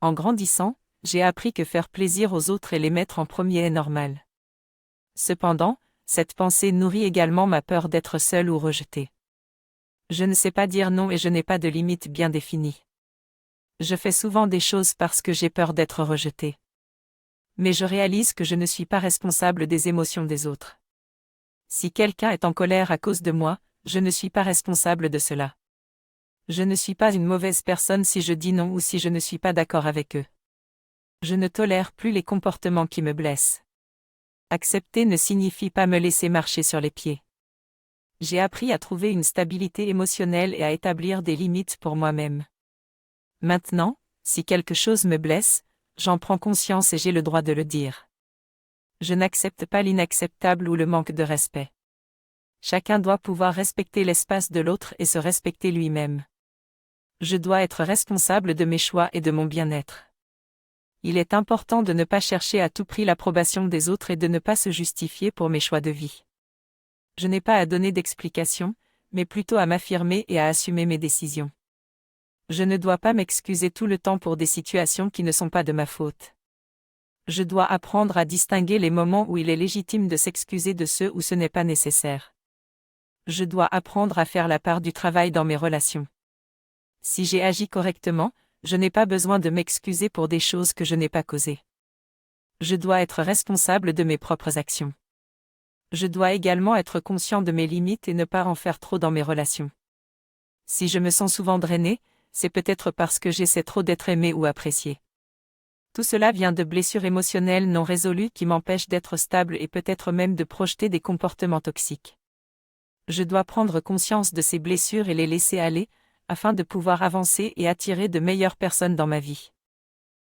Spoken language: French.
En grandissant, j'ai appris que faire plaisir aux autres et les mettre en premier est normal. Cependant, cette pensée nourrit également ma peur d'être seule ou rejetée. Je ne sais pas dire non et je n'ai pas de limite bien définie. Je fais souvent des choses parce que j'ai peur d'être rejetée. Mais je réalise que je ne suis pas responsable des émotions des autres. Si quelqu'un est en colère à cause de moi, je ne suis pas responsable de cela. Je ne suis pas une mauvaise personne si je dis non ou si je ne suis pas d'accord avec eux. Je ne tolère plus les comportements qui me blessent. Accepter ne signifie pas me laisser marcher sur les pieds. J'ai appris à trouver une stabilité émotionnelle et à établir des limites pour moi-même. Maintenant, si quelque chose me blesse, j'en prends conscience et j'ai le droit de le dire. Je n'accepte pas l'inacceptable ou le manque de respect. Chacun doit pouvoir respecter l'espace de l'autre et se respecter lui-même. Je dois être responsable de mes choix et de mon bien-être. Il est important de ne pas chercher à tout prix l'approbation des autres et de ne pas se justifier pour mes choix de vie. Je n'ai pas à donner d'explications, mais plutôt à m'affirmer et à assumer mes décisions. Je ne dois pas m'excuser tout le temps pour des situations qui ne sont pas de ma faute. Je dois apprendre à distinguer les moments où il est légitime de s'excuser de ceux où ce n'est pas nécessaire. Je dois apprendre à faire la part du travail dans mes relations. Si j'ai agi correctement, je n'ai pas besoin de m'excuser pour des choses que je n'ai pas causées. Je dois être responsable de mes propres actions. Je dois également être conscient de mes limites et ne pas en faire trop dans mes relations. Si je me sens souvent drainée, c'est peut-être parce que j'essaie trop d'être aimée ou appréciée. Tout cela vient de blessures émotionnelles non résolues qui m'empêchent d'être stable et peut-être même de projeter des comportements toxiques. Je dois prendre conscience de ces blessures et les laisser aller, afin de pouvoir avancer et attirer de meilleures personnes dans ma vie.